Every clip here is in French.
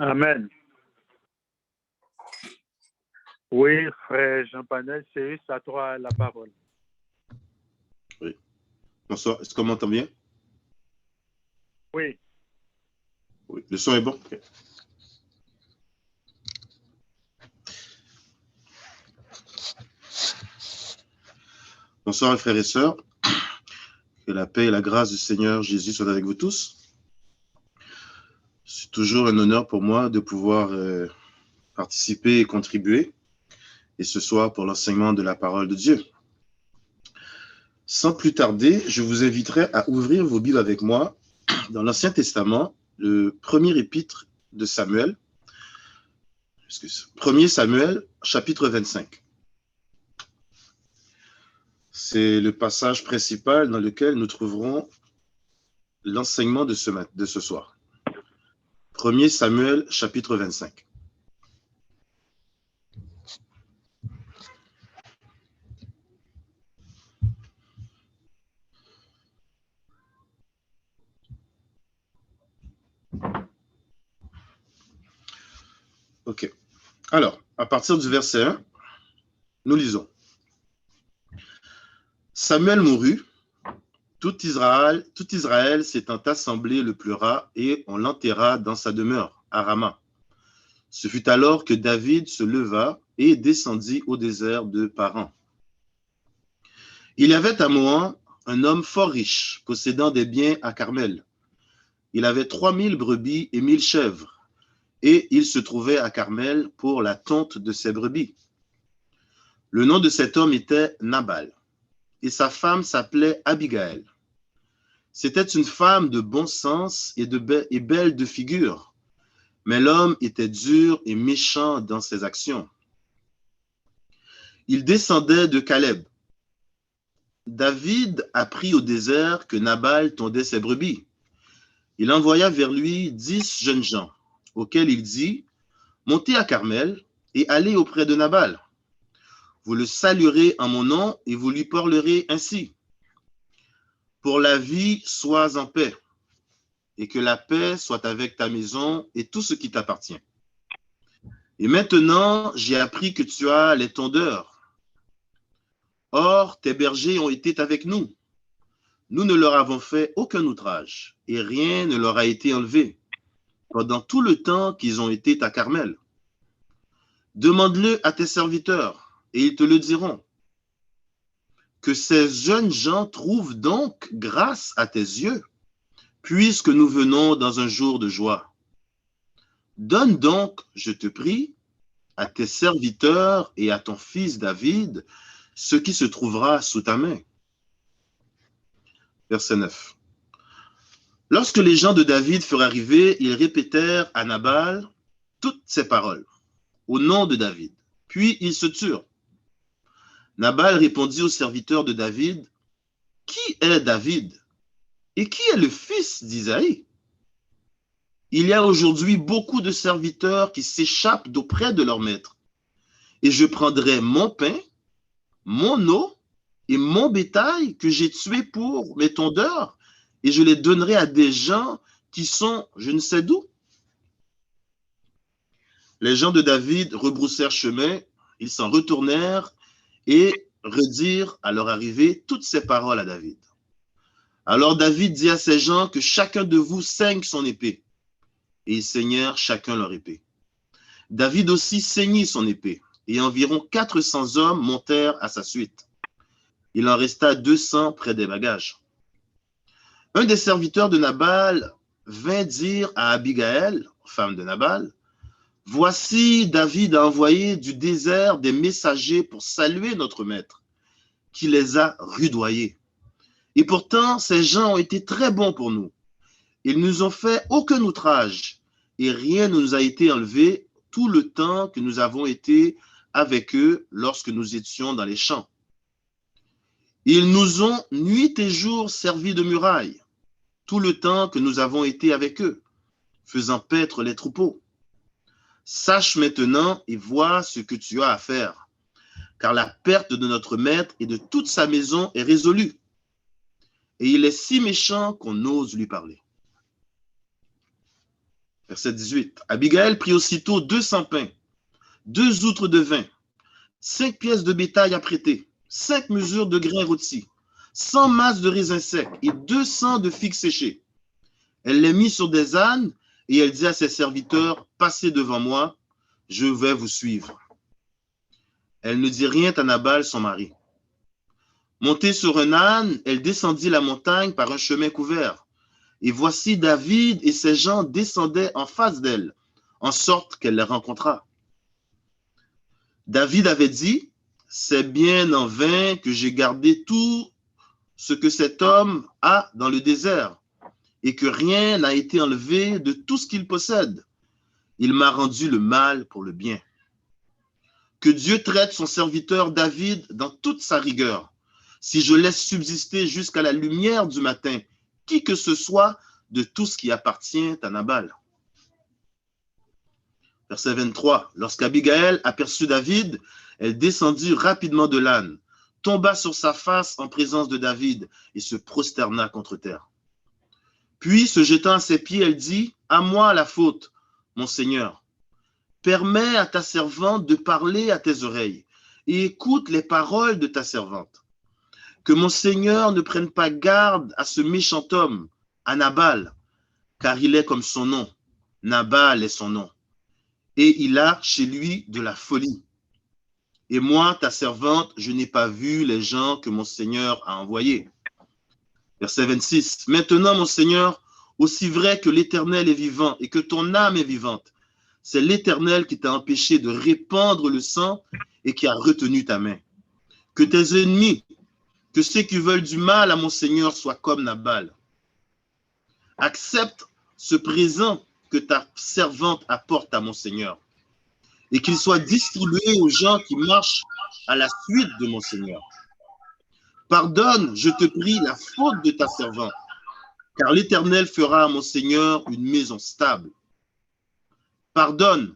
Amen. Oui, frère Jean-Panel, c'est à toi la parole. Oui. Bonsoir. Est-ce qu'on m'entend bien? Oui. Oui. Le son est bon? Okay. Bonsoir, frères et sœurs. Que la paix et la grâce du Seigneur Jésus soient avec vous tous. C'est toujours un honneur pour moi de pouvoir participer et contribuer, et ce soir pour l'enseignement de la parole de Dieu. Sans plus tarder, je vous inviterai à ouvrir vos Bibles avec moi dans l'Ancien Testament, le premier épître de Samuel, 1er Samuel, chapitre 25. C'est le passage principal dans lequel nous trouverons l'enseignement de ce soir. 1er Samuel, chapitre 25. Ok. Alors, à partir du verset 1, nous lisons. Samuel mourut, tout Israël s'étant assemblé le pleura, et on l'enterra dans sa demeure, à Rama. Ce fut alors que David se leva et descendit au désert de Paran. Il y avait à Moab un homme fort riche, possédant des biens à Carmel. Il avait 3000 brebis et 1000 chèvres, et il se trouvait à Carmel pour la tonte de ses brebis. Le nom de cet homme était Nabal, et sa femme s'appelait Abigaël. C'était une femme de bon sens et belle de figure, mais l'homme était dur et méchant dans ses actions. Il descendait de Caleb. David apprit au désert que Nabal tondait ses brebis. Il envoya vers lui 10 jeunes gens, auxquels il dit, « Montez à Carmel et allez auprès de Nabal. Vous le saluerez en mon nom et vous lui parlerez ainsi. Pour la vie, sois en paix, et que la paix soit avec ta maison et tout ce qui t'appartient. Et maintenant, j'ai appris que tu as les tondeurs. Or, tes bergers ont été avec nous. Nous ne leur avons fait aucun outrage, et rien ne leur a été enlevé, pendant tout le temps qu'ils ont été à Carmel. Demande-le à tes serviteurs, et ils te le diront. Que ces jeunes gens trouvent donc grâce à tes yeux, puisque nous venons dans un jour de joie. Donne donc, je te prie, à tes serviteurs et à ton fils David ce qui se trouvera sous ta main. Verset 9. Lorsque les gens de David furent arrivés, ils répétèrent à Nabal toutes ces paroles, au nom de David. Puis ils se turent. Nabal répondit aux serviteurs de David, « Qui est David? Et qui est le fils d'Isaïe? Il y a aujourd'hui beaucoup de serviteurs qui s'échappent d'auprès de leur maître. Et je prendrai mon pain, mon eau et mon bétail que j'ai tué pour mes tondeurs, et je les donnerai à des gens qui sont je ne sais d'où. » Les gens de David rebroussèrent chemin, ils s'en retournèrent et redirent à leur arrivée toutes ces paroles à David. Alors David dit à ces gens que chacun de vous saigne son épée. Et ils saignèrent chacun leur épée. David aussi saignit son épée, et environ 400 hommes montèrent à sa suite. Il en resta 200 près des bagages. Un des serviteurs de Nabal vint dire à Abigaël, femme de Nabal, « Voici, David a envoyé du désert des messagers pour saluer notre maître, qui les a rudoyés. Et pourtant, ces gens ont été très bons pour nous. Ils nous ont fait aucun outrage, et rien ne nous a été enlevé tout le temps que nous avons été avec eux lorsque nous étions dans les champs. Ils nous ont nuit et jour servi de muraille, tout le temps que nous avons été avec eux, faisant paître les troupeaux. Sache maintenant et vois ce que tu as à faire, car la perte de notre maître et de toute sa maison est résolue. Et il est si méchant qu'on ose lui parler. » Verset 18. Abigail prit aussitôt 200 pains, 2 outres de vin, 5 pièces de bétail à prêter, 5 mesures de grains rôtis, 100 masses de raisins secs et 200 de figues séchées. Elle les mit sur des ânes et elle dit à ses serviteurs, passez devant moi, je vais vous suivre. Elle ne dit rien à Nabal, son mari. Montée sur un âne, elle descendit la montagne par un chemin couvert. Et voici David et ses gens descendaient en face d'elle, en sorte qu'elle les rencontra. David avait dit, c'est bien en vain que j'ai gardé tout ce que cet homme a dans le désert, et que rien n'a été enlevé de tout ce qu'il possède. Il m'a rendu le mal pour le bien. Que Dieu traite son serviteur David dans toute sa rigueur, si je laisse subsister jusqu'à la lumière du matin qui que ce soit de tout ce qui appartient à Nabal. Verset 23. Lorsqu'Abigail aperçut David, elle descendit rapidement de l'âne, tomba sur sa face en présence de David et se prosterna contre terre. Puis, se jetant à ses pieds, elle dit, « À moi la faute, mon Seigneur. Permets à ta servante de parler à tes oreilles et écoute les paroles de ta servante. Que mon Seigneur ne prenne pas garde à ce méchant homme, à Nabal, car il est comme son nom. Nabal est son nom. Et il a chez lui de la folie. Et moi, ta servante, je n'ai pas vu les gens que mon Seigneur a envoyés. » Verset 26. Maintenant, mon Seigneur, aussi vrai que l'Éternel est vivant et que ton âme est vivante, c'est l'Éternel qui t'a empêché de répandre le sang et qui a retenu ta main. Que tes ennemis, que ceux qui veulent du mal à mon Seigneur soient comme Nabal. Accepte ce présent que ta servante apporte à mon Seigneur et qu'il soit distribué aux gens qui marchent à la suite de mon Seigneur. Pardonne, je te prie, la faute de ta servante, car l'Éternel fera à mon Seigneur une maison stable. Pardonne,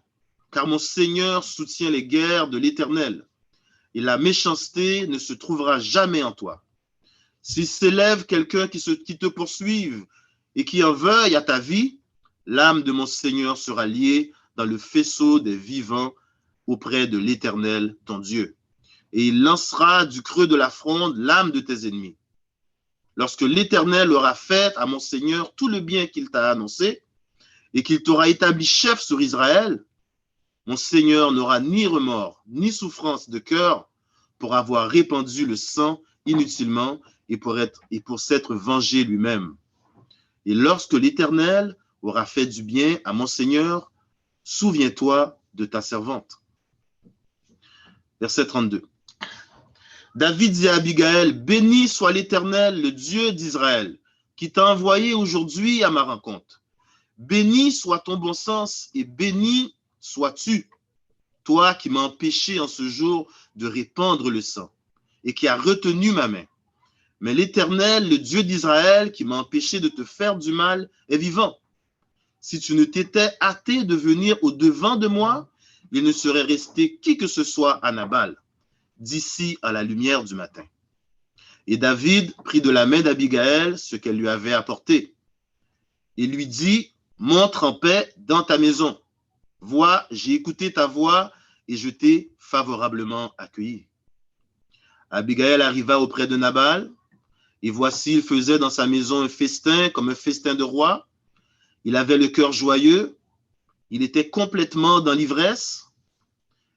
car mon Seigneur soutient les guerres de l'Éternel, et la méchanceté ne se trouvera jamais en toi. S'il s'élève quelqu'un qui te poursuive et qui en veuille à ta vie, l'âme de mon Seigneur sera liée dans le faisceau des vivants auprès de l'Éternel, ton Dieu. Et il lancera du creux de la fronde l'âme de tes ennemis. Lorsque l'Éternel aura fait à mon Seigneur tout le bien qu'il t'a annoncé et qu'il t'aura établi chef sur Israël, mon Seigneur n'aura ni remords, ni souffrance de cœur pour avoir répandu le sang inutilement et pour s'être vengé lui-même. Et lorsque l'Éternel aura fait du bien à mon Seigneur, souviens-toi de ta servante. Verset 32. David dit à Abigail, « Béni soit l'Éternel, le Dieu d'Israël, qui t'a envoyé aujourd'hui à ma rencontre. Béni soit ton bon sens et béni sois-tu, toi qui m'as empêché en ce jour de répandre le sang et qui as retenu ma main. Mais l'Éternel, le Dieu d'Israël, qui m'a empêché de te faire du mal, est vivant. Si tu ne t'étais hâté de venir au-devant de moi, il ne serait resté qui que ce soit à Nabal, d'ici à la lumière du matin. » Et David prit de la main d'Abigail ce qu'elle lui avait apporté et lui dit, « Montre en paix dans ta maison. Vois, j'ai écouté ta voix et je t'ai favorablement accueilli. » Abigail arriva auprès de Nabal, et voici, il faisait dans sa maison un festin comme un festin de roi. Il avait le cœur joyeux, il était complètement dans l'ivresse.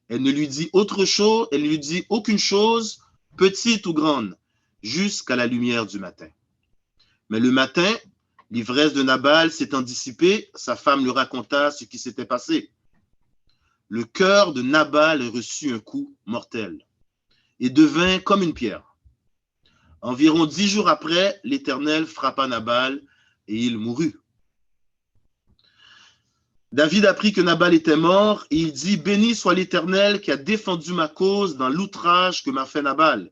Elle ne lui dit autre chose, elle ne lui dit aucune chose, petite ou grande, jusqu'à la lumière du matin. Mais le matin, l'ivresse de Nabal s'étant dissipée, sa femme lui raconta ce qui s'était passé. Le cœur de Nabal reçut un coup mortel et devint comme une pierre. Environ 10 jours après, l'Éternel frappa Nabal et il mourut. David apprit que Nabal était mort et il dit, « Béni soit l'Éternel qui a défendu ma cause dans l'outrage que m'a fait Nabal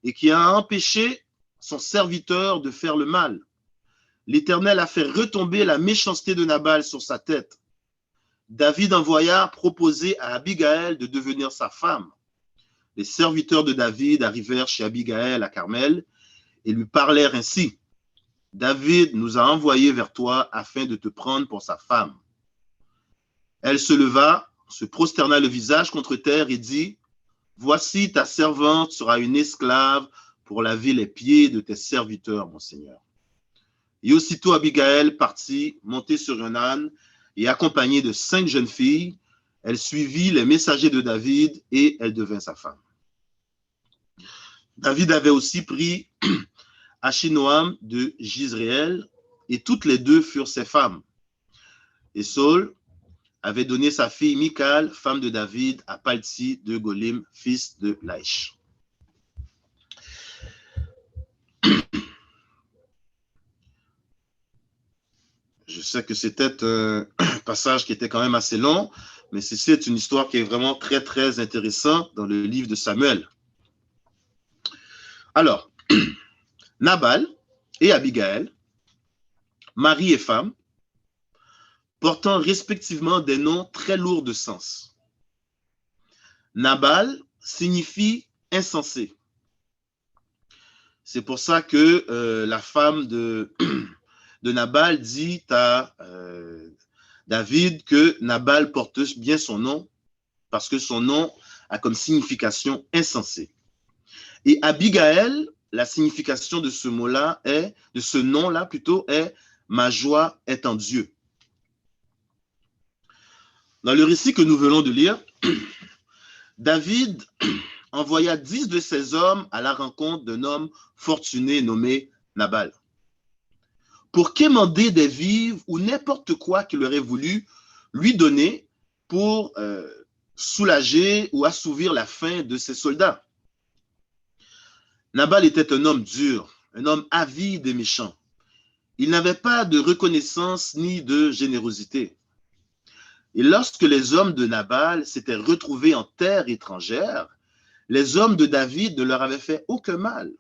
et qui a empêché son serviteur de faire le mal. L'Éternel a fait retomber la méchanceté de Nabal sur sa tête. » David envoya proposer à Abigail de devenir sa femme. Les serviteurs de David arrivèrent chez Abigail à Carmel et lui parlèrent ainsi. « David nous a envoyés vers toi afin de te prendre pour sa femme. » Elle se leva, se prosterna le visage contre terre et dit, « Voici ta servante sera une esclave pour laver les pieds de tes serviteurs, mon Seigneur. » Et aussitôt Abigail partit, montée sur un âne et accompagnée de 5 jeunes filles, elle suivit les messagers de David et elle devint sa femme. David avait aussi pris Achinoam de Jizréel et toutes les deux furent ses femmes. Et Saul avait donné sa fille Michal, femme de David, à Palti de Golim, fils de Laïch. Je sais que c'était un passage qui était quand même assez long, mais c'est une histoire qui est vraiment très, très intéressante dans le livre de Samuel. Alors, Nabal et Abigail, mari et femme, portant respectivement des noms très lourds de sens. Nabal signifie insensé. C'est pour ça que la femme de Nabal dit à David que Nabal porte bien son nom parce que son nom a comme signification insensé. Et Abigail, la signification de ce mot-là est, de ce nom-là plutôt, est ma joie est en Dieu. Dans le récit que nous venons de lire, David envoya 10 de ses hommes à la rencontre d'un homme fortuné nommé Nabal, pour quémander des vivres ou n'importe quoi qu'il aurait voulu lui donner pour soulager ou assouvir la faim de ses soldats. Nabal était un homme dur, un homme avide et méchant. Il n'avait pas de reconnaissance ni de générosité. Et lorsque les hommes de Nabal s'étaient retrouvés en terre étrangère, les hommes de David ne leur avaient fait aucun mal.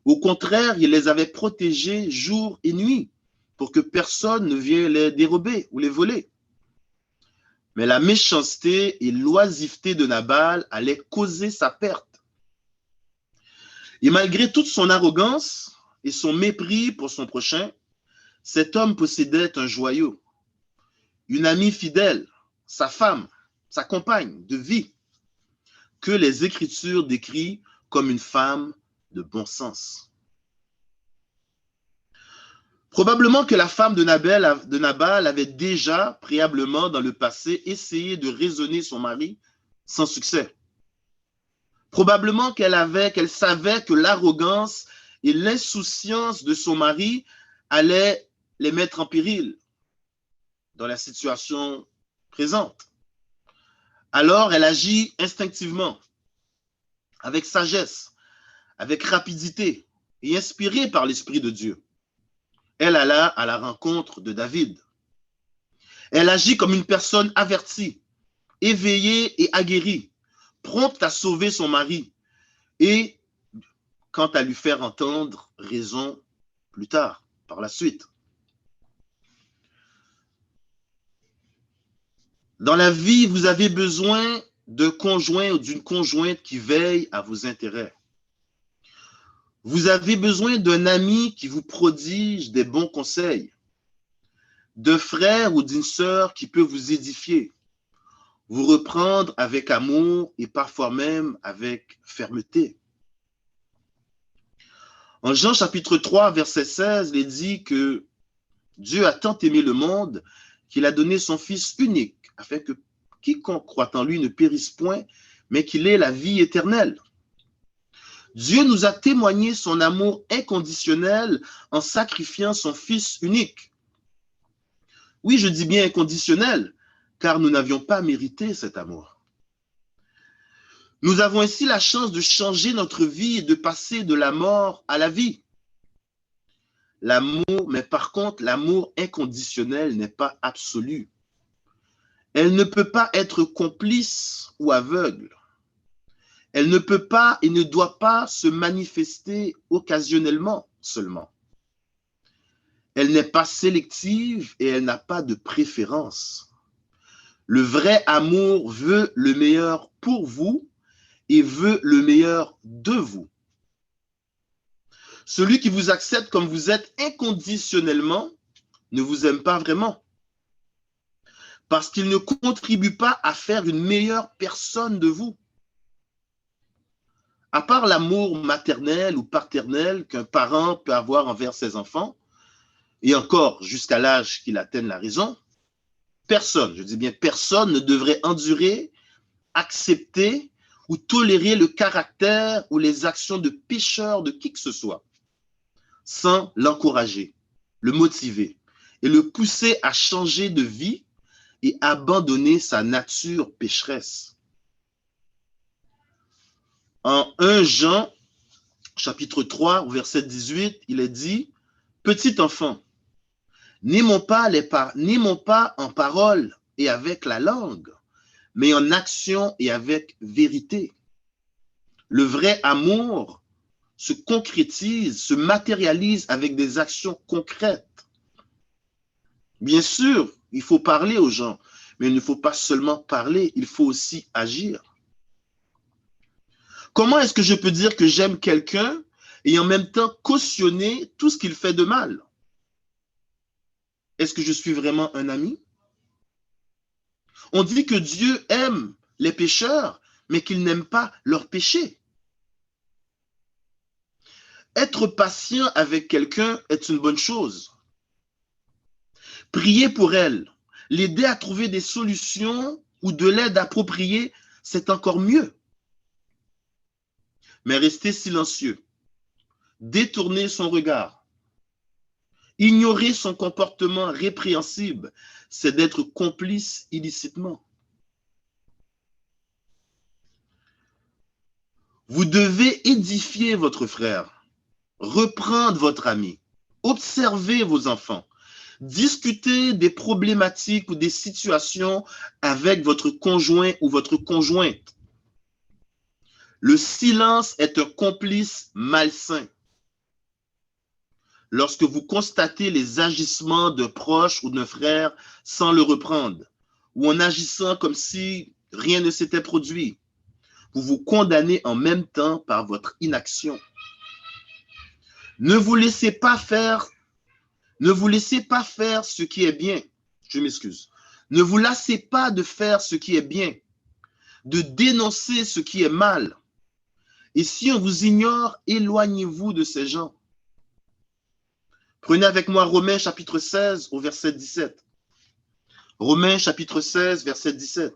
Au contraire, il les avait protégés jour et nuit pour que personne ne vienne les dérober ou les voler. Mais la méchanceté et l'oisiveté de Nabal allaient causer sa perte. Et malgré toute son arrogance et son mépris pour son prochain, cet homme possédait un joyau, une amie fidèle, sa femme, sa compagne de vie, que les Écritures décrivent comme une femme de bon sens. Probablement que la femme de Nabal avait déjà, préalablement dans le passé, essayé de raisonner son mari sans succès. Probablement qu'elle savait que l'arrogance et l'insouciance de son mari allaient les mettre en péril dans la situation présente. Alors, elle agit instinctivement, avec sagesse, avec rapidité et inspirée par l'Esprit de Dieu. Elle alla à la rencontre de David. Elle agit comme une personne avertie, éveillée et aguerrie, prompte à sauver son mari et quant à lui faire entendre raison plus tard, par la suite. Dans la vie, vous avez besoin d'un conjoint ou d'une conjointe qui veille à vos intérêts. Vous avez besoin d'un ami qui vous prodige des bons conseils, d'un frère ou d'une sœur qui peut vous édifier, vous reprendre avec amour et parfois même avec fermeté. En Jean chapitre 3, verset 16, il est dit que Dieu a tant aimé le monde qu'il a donné son Fils unique, afin que quiconque croit en lui ne périsse point, mais qu'il ait la vie éternelle. Dieu nous a témoigné son amour inconditionnel en sacrifiant son Fils unique. Oui, je dis bien inconditionnel, car nous n'avions pas mérité cet amour. Nous avons ainsi la chance de changer notre vie et de passer de la mort à la vie. L'amour, mais par contre, l'amour inconditionnel n'est pas absolu. Elle ne peut pas être complice ou aveugle. Elle ne peut pas et ne doit pas se manifester occasionnellement seulement. Elle n'est pas sélective et elle n'a pas de préférence. Le vrai amour veut le meilleur pour vous et veut le meilleur de vous. Celui qui vous accepte comme vous êtes inconditionnellement ne vous aime pas vraiment. parce qu'il ne contribue pas à faire une meilleure personne de vous. À part l'amour maternel ou paternel qu'un parent peut avoir envers ses enfants, et encore jusqu'à l'âge qu'il atteigne la raison, personne, je dis bien personne, ne devrait endurer, accepter ou tolérer le caractère ou les actions de pécheur de qui que ce soit, sans l'encourager, le motiver et le pousser à changer de vie et abandonner sa nature pécheresse. En 1 Jean, chapitre 3, verset 18, il est dit, « Petit enfant, n'aimons pas en parole et avec la langue, mais en action et avec vérité. Le vrai amour se concrétise, se matérialise avec des actions concrètes. Bien sûr, il faut parler aux gens, mais il ne faut pas seulement parler, il faut aussi agir. Comment est-ce que je peux dire que j'aime quelqu'un et en même temps cautionner tout ce qu'il fait de mal? Est-ce que je suis vraiment un ami? On dit que Dieu aime les pécheurs, mais qu'il n'aime pas leurs péchés. Être patient avec quelqu'un est une bonne chose. Prier pour elle, l'aider à trouver des solutions ou de l'aide appropriée, c'est encore mieux. Mais rester silencieux, détourner son regard, ignorer son comportement répréhensible, c'est d'être complice illicitement. Vous devez édifier votre frère, reprendre votre ami, observer vos enfants, discuter des problématiques ou des situations avec votre conjoint ou votre conjointe. Le silence est un complice malsain. Lorsque vous constatez les agissements d'un proche ou d'un frère sans le reprendre, ou en agissant comme si rien ne s'était produit, vous vous condamnez en même temps par votre inaction. Ne vous laissez pas faire ce qui est bien. Je m'excuse. Ne vous lassez pas de faire ce qui est bien, de dénoncer ce qui est mal. Et si on vous ignore, éloignez-vous de ces gens. Prenez avec moi Romains chapitre 16 au verset 17. Romains chapitre 16, verset 17.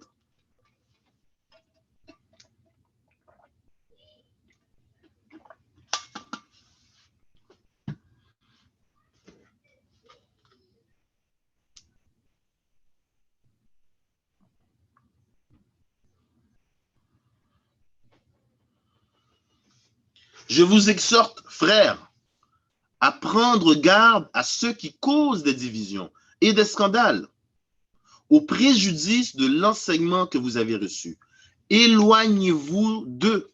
Je vous exhorte, frères, à prendre garde à ceux qui causent des divisions et des scandales, au préjudice de l'enseignement que vous avez reçu. Éloignez-vous d'eux.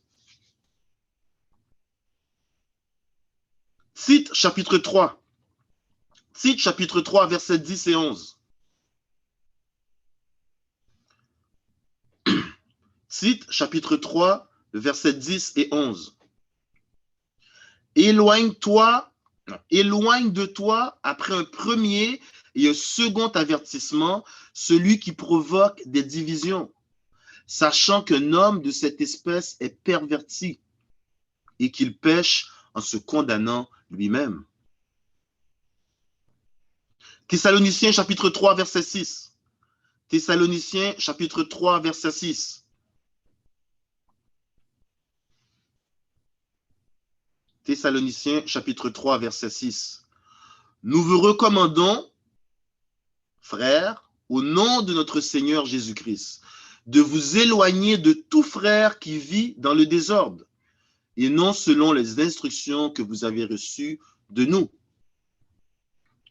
Tite chapitre 3. Tite chapitre 3, versets 10 et 11. Tite chapitre 3, versets 10 et 11. Éloigne de toi après un premier et un second avertissement, celui qui provoque des divisions, sachant qu'un homme de cette espèce est perverti et qu'il pêche en se condamnant lui-même. Thessaloniciens chapitre 3, verset 6. Thessaloniciens chapitre 3, verset 6. Thessaloniciens chapitre 3, verset 6. Nous vous recommandons, frères, au nom de notre Seigneur Jésus-Christ, de vous éloigner de tout frère qui vit dans le désordre, et non selon les instructions que vous avez reçues de nous.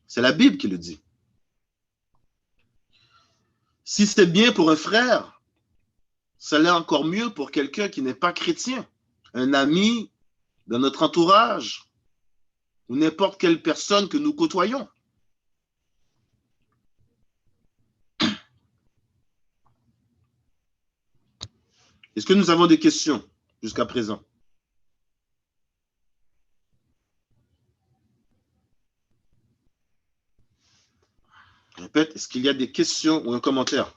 C'est la Bible qui le dit. Si c'est bien pour un frère, ça l'est encore mieux pour quelqu'un qui n'est pas chrétien, un ami dans notre entourage, ou n'importe quelle personne que nous côtoyons. Est-ce que nous avons des questions jusqu'à présent? Je répète, Est-ce qu'il y a des questions ou un commentaire?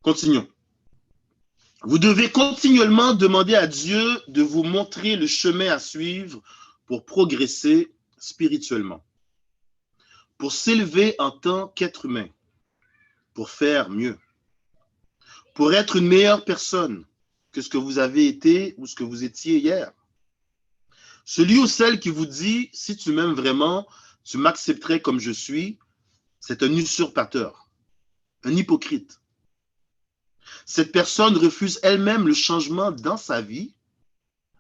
Continuons. Vous devez continuellement demander à Dieu de vous montrer le chemin à suivre pour progresser spirituellement, pour s'élever en tant qu'être humain, pour faire mieux, pour être une meilleure personne que ce que vous avez été ou ce que vous étiez hier. Celui ou celle qui vous dit « si tu m'aimes vraiment, tu m'accepterais comme je suis », c'est un usurpateur, un hypocrite. Cette personne refuse elle-même le changement dans sa vie,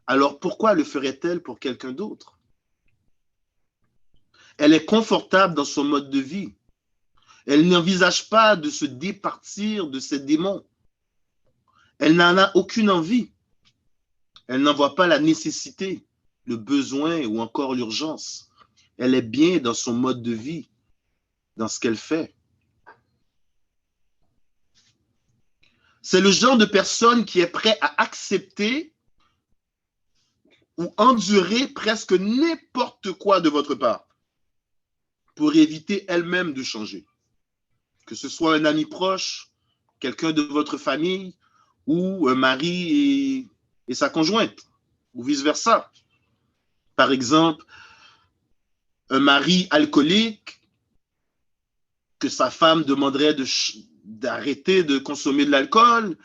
alors pourquoi le ferait-elle pour quelqu'un d'autre? Elle est confortable dans son mode de vie. Elle n'envisage pas de se départir de ses démons. Elle n'en a aucune envie. Elle n'en voit pas la nécessité, le besoin ou encore l'urgence. Elle est bien dans son mode de vie, dans ce qu'elle fait. C'est le genre de personne qui est prêt à accepter ou endurer presque n'importe quoi de votre part pour éviter elle-même de changer. Que ce soit un ami proche, quelqu'un de votre famille ou un mari et sa conjointe ou vice-versa. Par exemple, un mari alcoolique que sa femme demanderait d'arrêter de consommer de l'alcool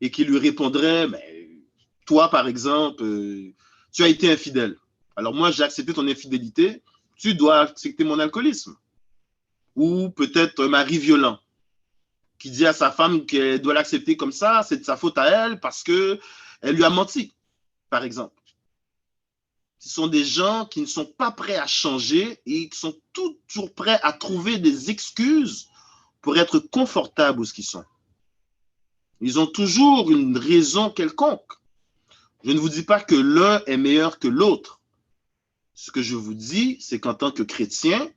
et qui lui répondrait, mais toi, par exemple, tu as été infidèle. Alors moi, j'ai accepté ton infidélité, tu dois accepter mon alcoolisme. Ou peut-être un mari violent qui dit à sa femme qu'elle doit l'accepter comme ça, c'est de sa faute à elle parce qu'elle lui a menti, par exemple. Ce sont des gens qui ne sont pas prêts à changer et qui sont toujours prêts à trouver des excuses pour être confortables où ils sont. Ils ont toujours une raison quelconque. Je ne vous dis pas que l'un est meilleur que l'autre. Ce que je vous dis, c'est qu'en tant que chrétien,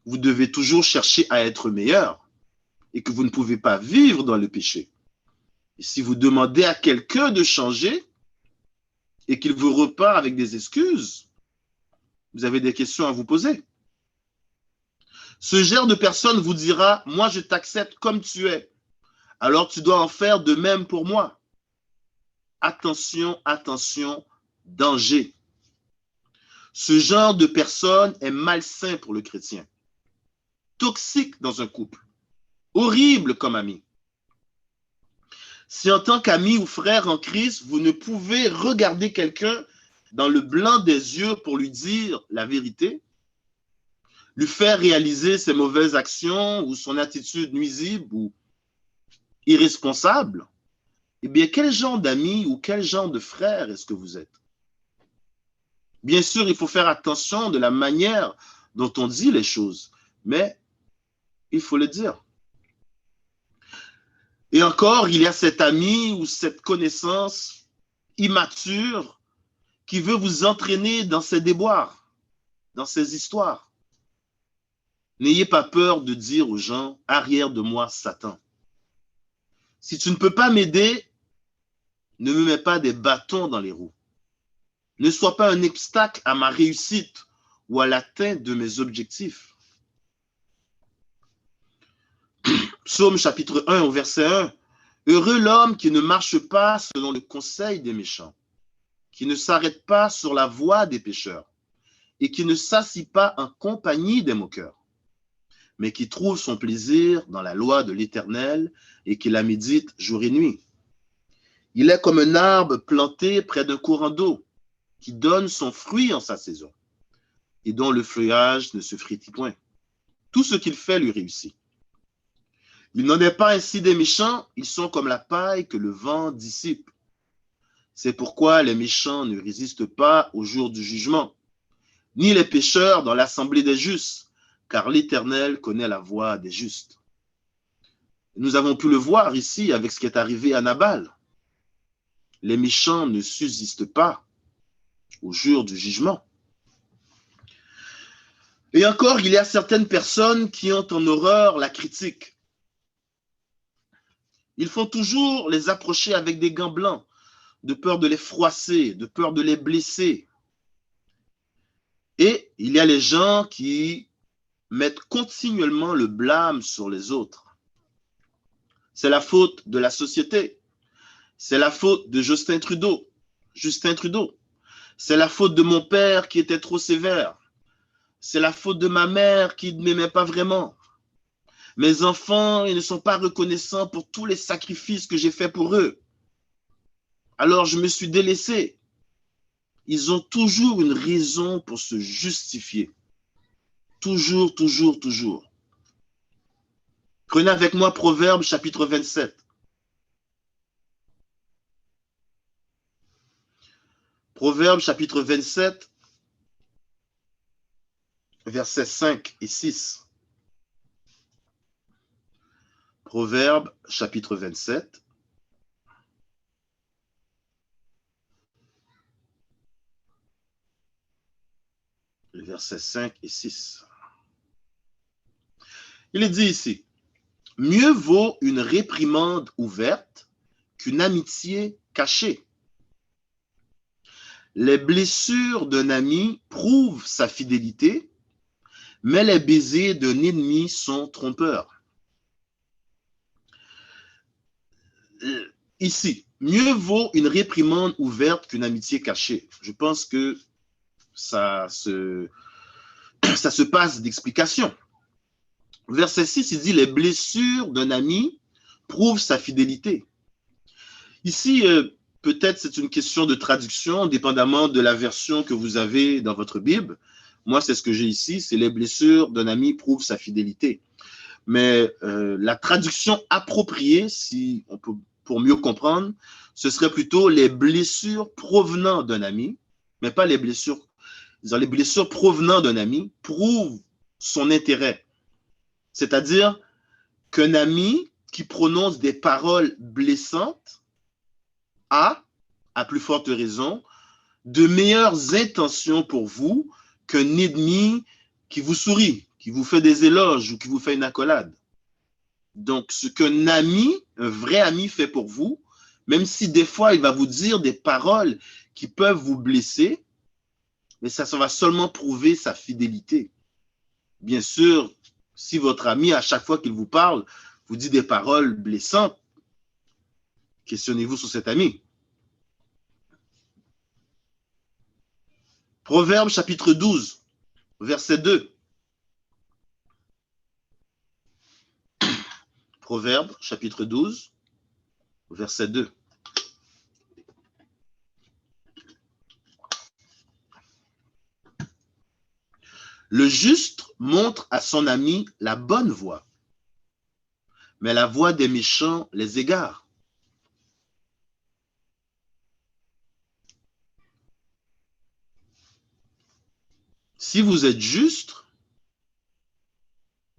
vous devez toujours chercher à être meilleur et que vous ne pouvez pas vivre dans le péché. Et si vous demandez à quelqu'un de changer et qu'il vous repart avec des excuses, vous avez des questions à vous poser. Ce genre de personne vous dira « moi, je t'accepte comme tu es, alors tu dois en faire de même pour moi ». Attention, attention, danger. Ce genre de personne est malsain pour le chrétien, toxique dans un couple, horrible comme ami. Si en tant qu'ami ou frère en Christ, vous ne pouvez regarder quelqu'un dans le blanc des yeux pour lui dire la vérité, lui faire réaliser ses mauvaises actions ou son attitude nuisible ou irresponsable, eh bien, quel genre d'ami ou quel genre de frère est-ce que vous êtes? Bien sûr, il faut faire attention de la manière dont on dit les choses, mais il faut le dire. Et encore, il y a cet ami ou cette connaissance immature qui veut vous entraîner dans ses déboires, dans ses histoires. N'ayez pas peur de dire aux gens « arrière de moi, Satan ». Si tu ne peux pas m'aider, ne me mets pas des bâtons dans les roues. Ne sois pas un obstacle à ma réussite ou à l'atteinte de mes objectifs. Psaume chapitre 1 au verset 1. Heureux l'homme qui ne marche pas selon le conseil des méchants, qui ne s'arrête pas sur la voie des pécheurs et qui ne s'assit pas en compagnie des moqueurs, mais qui trouve son plaisir dans la loi de l'Éternel et qui la médite jour et nuit. Il est comme un arbre planté près d'un courant d'eau, qui donne son fruit en sa saison, et dont le feuillage ne se frétille point. Tout ce qu'il fait lui réussit. Il n'en est pas ainsi des méchants, ils sont comme la paille que le vent dissipe. C'est pourquoi les méchants ne résistent pas au jour du jugement, ni les pécheurs dans l'assemblée des justes, car l'Éternel connaît la voie des justes. Nous avons pu le voir ici avec ce qui est arrivé à Nabal. Les méchants ne subsistent pas au jour du jugement. Et encore, il y a certaines personnes qui ont en horreur la critique. Ils font toujours les approcher avec des gants blancs de peur de les froisser, de peur de les blesser. Et il y a les gens qui mettent continuellement le blâme sur les autres. C'est la faute de la société. C'est la faute de Justin Trudeau. C'est la faute de mon père qui était trop sévère. C'est la faute de ma mère qui ne m'aimait pas vraiment. Mes enfants, ils ne sont pas reconnaissants pour tous les sacrifices que j'ai faits pour eux. Alors je me suis délaissé. Ils ont toujours une raison pour se justifier. Toujours, toujours, toujours. Prenez avec moi Proverbes chapitre 27. Proverbes chapitre 27, versets 5 et 6. Proverbes chapitre 27. Versets 5 et 6. Il est dit ici, « Mieux vaut une réprimande ouverte qu'une amitié cachée. Les blessures d'un ami prouvent sa fidélité, mais les baisers d'un ennemi sont trompeurs. » Ici, mieux vaut une réprimande ouverte qu'une amitié cachée. Je pense que ça se passe d'explication. Verset 6, il dit, les blessures d'un ami prouvent sa fidélité. Ici, peut-être c'est une question de traduction, dépendamment de la version que vous avez dans votre Bible. Moi, c'est ce que j'ai ici, c'est les blessures d'un ami prouvent sa fidélité. Mais la traduction appropriée, si on peut, pour mieux comprendre, ce serait plutôt les blessures provenant d'un ami, mais pas les blessures. Les blessures provenant d'un ami prouvent son intérêt. C'est-à-dire qu'un ami qui prononce des paroles blessantes a, à plus forte raison, de meilleures intentions pour vous qu'un ennemi qui vous sourit, qui vous fait des éloges ou qui vous fait une accolade. Donc, ce qu'un ami, un vrai ami fait pour vous, même si des fois il va vous dire des paroles qui peuvent vous blesser, mais ça va seulement prouver sa fidélité. Bien sûr, si votre ami, à chaque fois qu'il vous parle, vous dit des paroles blessantes, questionnez-vous sur cet ami. Proverbe chapitre 12, verset 2. Proverbe chapitre 12, verset 2. Le juste montre à son ami la bonne voie, mais la voie des méchants les égare. Si vous êtes juste,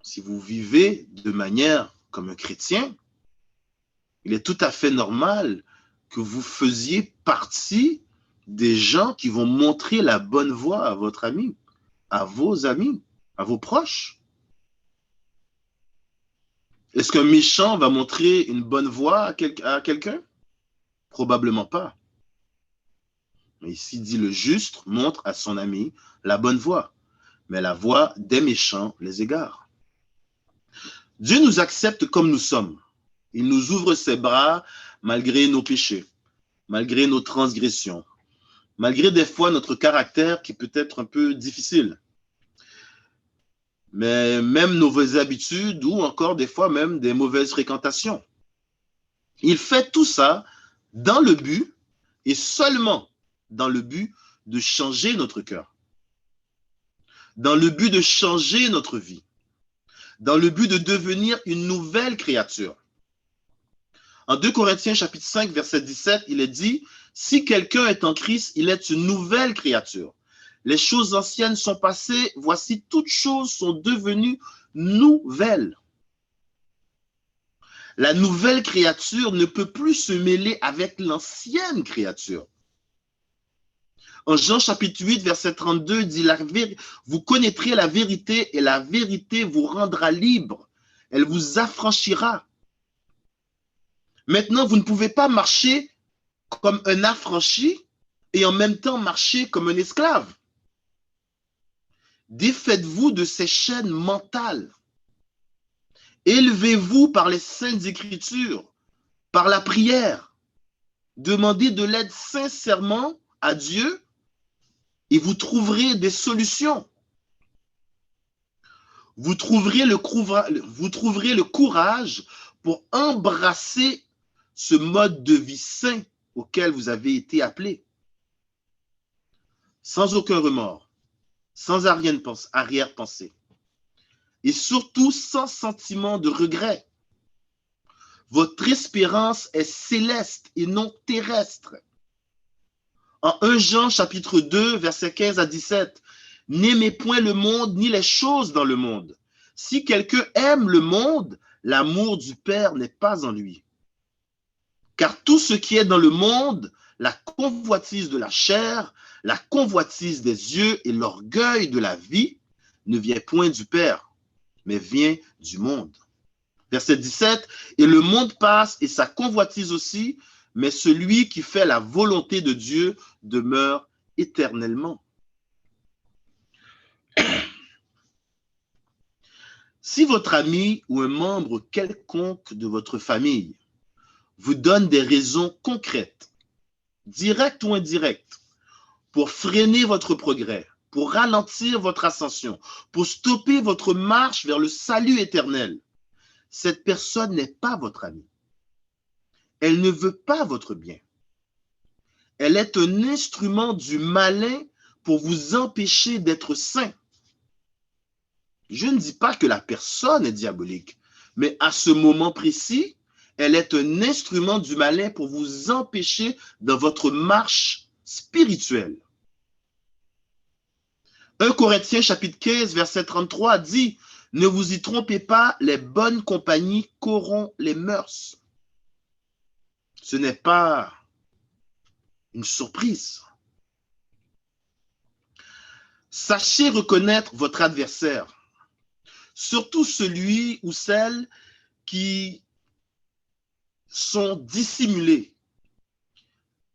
si vous vivez de manière comme un chrétien, il est tout à fait normal que vous faisiez partie des gens qui vont montrer la bonne voie à votre ami, à vos amis, à vos proches. Est-ce qu'un méchant va montrer une bonne voie à quelqu'un? Probablement pas. Mais ici dit le juste montre à son ami la bonne voie, mais la voie des méchants les égare. Dieu nous accepte comme nous sommes. Il nous ouvre ses bras malgré nos péchés, malgré nos transgressions, malgré des fois notre caractère qui peut être un peu difficile. Mais même nos mauvaises habitudes ou encore des fois même des mauvaises fréquentations. Il fait tout ça dans le but et seulement dans le but de changer notre cœur, dans le but de changer notre vie, dans le but de devenir une nouvelle créature. En 2 Corinthiens chapitre 5, verset 17, il est dit, « Si quelqu'un est en Christ, il est une nouvelle créature. Les choses anciennes sont passées, voici toutes choses sont devenues nouvelles. » La nouvelle créature ne peut plus se mêler avec l'ancienne créature. En Jean chapitre 8, verset 32, dit, « Vous connaîtrez la vérité et la vérité vous rendra libre. Elle vous affranchira. » Maintenant, vous ne pouvez pas marcher comme un affranchi et en même temps marcher comme un esclave. Défaites-vous de ces chaînes mentales. Élevez-vous par les saintes écritures, par la prière. Demandez de l'aide sincèrement à Dieu et vous trouverez des solutions. Vous trouverez le courage pour embrasser ce mode de vie sain auquel vous avez été appelé. Sans aucun remords, sans arrière-pensée. Et surtout sans sentiment de regret. Votre espérance est céleste et non terrestre. En 1 Jean chapitre 2, versets 15 à 17, « N'aimez point le monde ni les choses dans le monde. Si quelqu'un aime le monde, l'amour du Père n'est pas en lui. Car tout ce qui est dans le monde, la convoitise de la chair, la convoitise des yeux et l'orgueil de la vie, ne vient point du Père, mais vient du monde. » Verset 17, « Et le monde passe et sa convoitise aussi, mais celui qui fait la volonté de Dieu demeure éternellement. » Si votre ami ou un membre quelconque de votre famille vous donne des raisons concrètes, directes ou indirectes, pour freiner votre progrès, pour ralentir votre ascension, pour stopper votre marche vers le salut éternel, cette personne n'est pas votre amie. Elle ne veut pas votre bien. Elle est un instrument du malin pour vous empêcher d'être saint. Je ne dis pas que la personne est diabolique, mais à ce moment précis, elle est un instrument du malin pour vous empêcher dans votre marche spirituelle. 1 Corinthiens chapitre 15, verset 33 dit « Ne vous y trompez pas, les bonnes compagnies corrompent les mœurs. » Ce n'est pas une surprise. Sachez reconnaître votre adversaire, surtout celui ou celle qui sont dissimulés,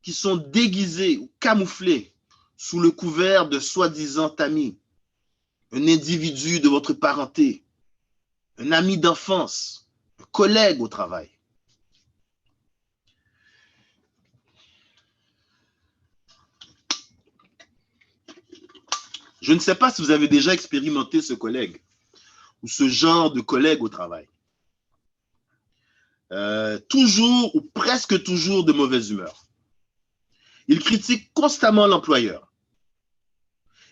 qui sont déguisés ou camouflés sous le couvert de soi-disant amis, un individu de votre parenté, un ami d'enfance, un collègue au travail. Je ne sais pas si vous avez déjà expérimenté ce collègue ou ce genre de collègue au travail. Toujours ou presque toujours de mauvaise humeur. Il critique constamment l'employeur.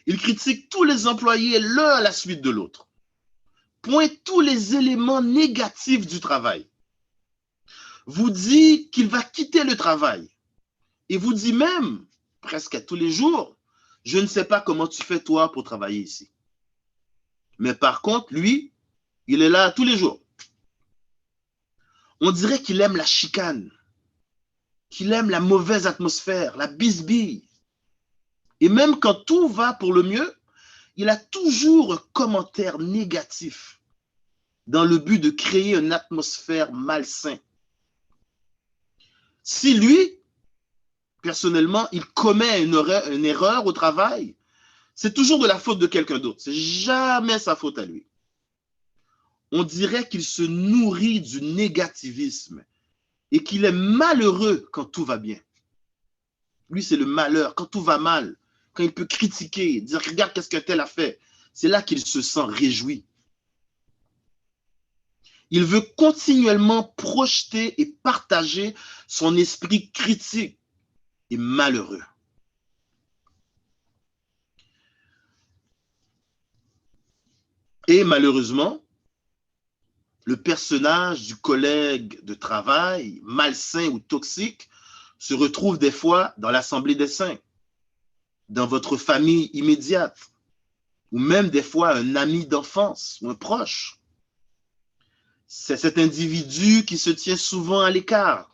Il critique tous les employés l'un à la suite de l'autre. Pointe tous les éléments négatifs du travail. Vous dit qu'il va quitter le travail. Et vous dit même, presque à tous les jours, je ne sais pas comment tu fais toi pour travailler ici. Mais par contre, lui, il est là tous les jours. On dirait qu'il aime la chicane, qu'il aime la mauvaise atmosphère, la bisbille. Et même quand tout va pour le mieux, il a toujours un commentaire négatif dans le but de créer une atmosphère malsaine. Si lui, personnellement, il commet une erreur au travail, c'est toujours de la faute de quelqu'un d'autre. C'est jamais sa faute à lui. On dirait qu'il se nourrit du négativisme et qu'il est malheureux quand tout va bien. Lui, c'est le malheur. Quand tout va mal, quand il peut critiquer, dire « Regarde qu'est-ce que tel a fait », c'est là qu'il se sent réjoui. Il veut continuellement projeter et partager son esprit critique et malheureux. Et malheureusement, le personnage du collègue de travail, malsain ou toxique, se retrouve des fois dans l'assemblée des saints, dans votre famille immédiate, ou même des fois un ami d'enfance ou un proche. C'est cet individu qui se tient souvent à l'écart,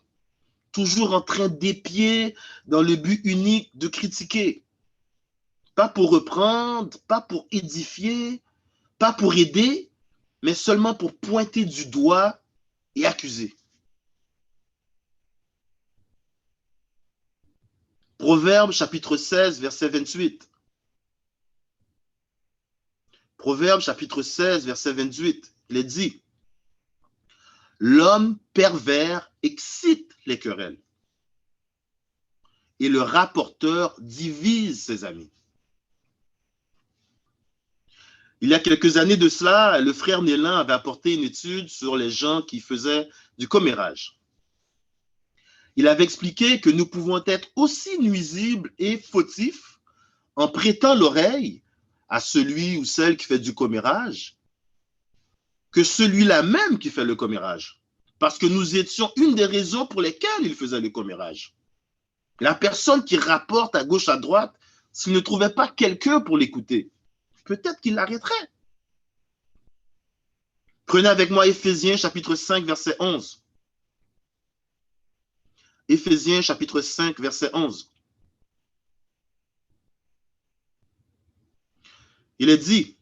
toujours en train d'épier dans le but unique de critiquer. Pas pour reprendre, pas pour édifier, pas pour aider, mais seulement pour pointer du doigt et accuser. Proverbe chapitre 16, verset 28. Proverbe chapitre 16, verset 28. Il est dit, l'homme pervers excite les querelles et le rapporteur divise ses amis. Il y a quelques années de cela, le frère Nélin avait apporté une étude sur les gens qui faisaient du commérage. Il avait expliqué que nous pouvons être aussi nuisibles et fautifs en prêtant l'oreille à celui ou celle qui fait du commérage que celui-là même qui fait le commérage. Parce que nous étions une des raisons pour lesquelles il faisait le commérage. La personne qui rapporte à gauche, à droite, s'il ne trouvait pas quelqu'un pour l'écouter, peut-être qu'il l'arrêterait. Prenez avec moi Éphésiens chapitre 5, verset 11. Éphésiens chapitre 5, verset 11. Il est dit,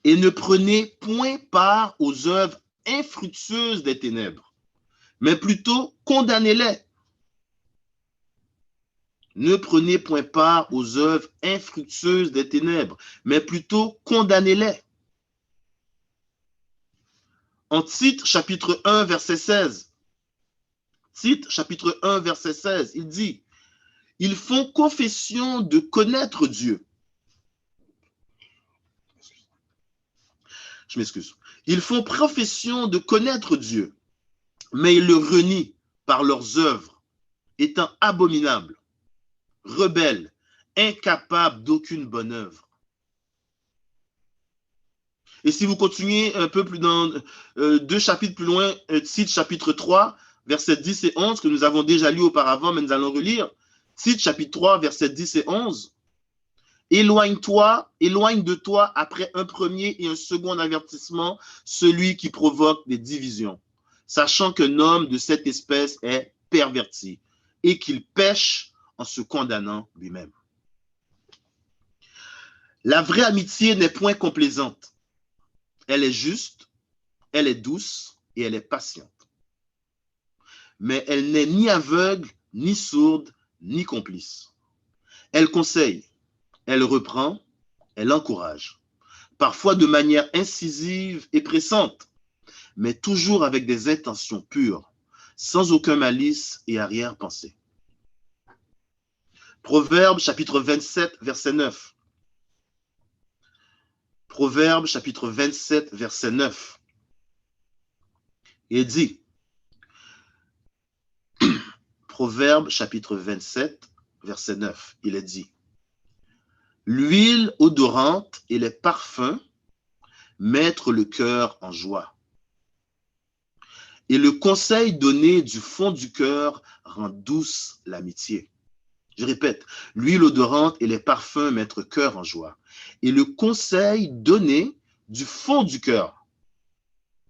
et ne prenez point part aux œuvres infructueuses des ténèbres, mais plutôt condamnez-les. Ne prenez point part aux œuvres infructueuses des ténèbres, mais plutôt condamnez-les. En Tite, chapitre 1, verset 16, Tite, chapitre 1, verset 16, il dit, ils font confession de connaître Dieu. Je m'excuse. Ils font profession de connaître Dieu, mais ils le renient par leurs œuvres, étant abominables, rebelles, incapables d'aucune bonne œuvre. Et si vous continuez un peu plus dans 2 chapitres plus loin, Tite chapitre 3, versets 10 et 11, que nous avons déjà lu auparavant, mais nous allons relire. Tite chapitre 3, versets 10 et 11. Éloigne-toi, éloigne de toi après un premier et un second avertissement, celui qui provoque des divisions, sachant qu'un homme de cette espèce est perverti et qu'il pêche en se condamnant lui-même. La vraie amitié n'est point complaisante. Elle est juste, elle est douce et elle est patiente. Mais elle n'est ni aveugle, ni sourde, ni complice. Elle conseille, elle reprend, elle encourage, parfois de manière incisive et pressante, mais toujours avec des intentions pures, sans aucun malice et arrière-pensée. Proverbe chapitre 27, verset 9. Proverbe chapitre 27, verset 9. Il dit, Proverbe chapitre 27, verset 9, il est dit, l'huile odorante et les parfums mettent le cœur en joie. Et le conseil donné du fond du cœur rend douce l'amitié. Je répète, l'huile odorante et les parfums mettent le cœur en joie. Et le conseil donné du fond du cœur,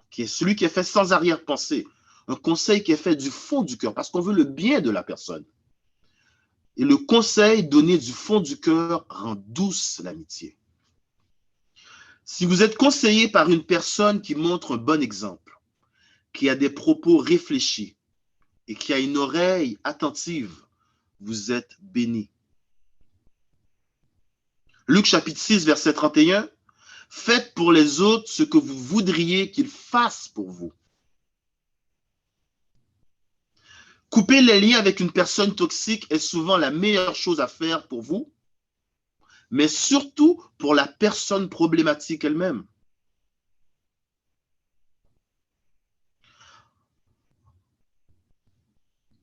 qui est celui qui est fait sans arrière-pensée, un conseil qui est fait du fond du cœur, parce qu'on veut le bien de la personne. Et le conseil donné du fond du cœur rend douce l'amitié. Si vous êtes conseillé par une personne qui montre un bon exemple, qui a des propos réfléchis et qui a une oreille attentive, vous êtes béni. Luc chapitre 6, verset 31, faites pour les autres ce que vous voudriez qu'ils fassent pour vous. Couper les liens avec une personne toxique est souvent la meilleure chose à faire pour vous, mais surtout pour la personne problématique elle-même.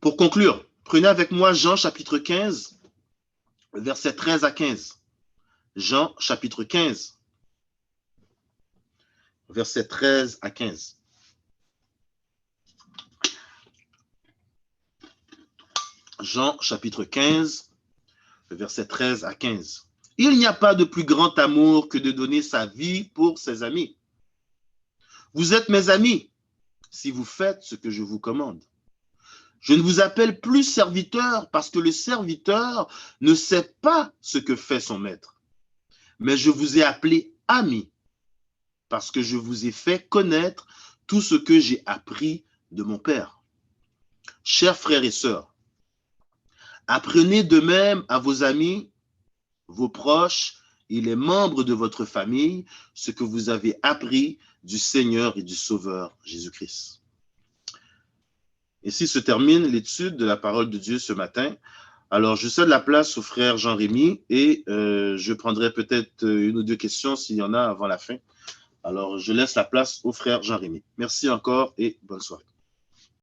Pour conclure, prenez avec moi Jean chapitre 15, versets 13 à 15. Jean chapitre 15, versets 13 à 15. Jean chapitre 15, versets 13 à 15. Il n'y a pas de plus grand amour que de donner sa vie pour ses amis. Vous êtes mes amis si vous faites ce que je vous commande. Je ne vous appelle plus serviteur parce que le serviteur ne sait pas ce que fait son maître. Mais je vous ai appelé ami parce que je vous ai fait connaître tout ce que j'ai appris de mon Père. Chers frères et sœurs, Apprenez de même à vos amis, vos proches et les membres de votre famille ce que vous avez appris du Seigneur et du Sauveur Jésus-Christ. Ici se termine l'étude de la parole de Dieu ce matin. Alors, je cède la place au frère Jean-Rémy et je prendrai peut-être une ou deux questions s'il y en a avant la fin. Alors, je laisse la place au frère Jean-Rémy. Merci encore et bonne soirée.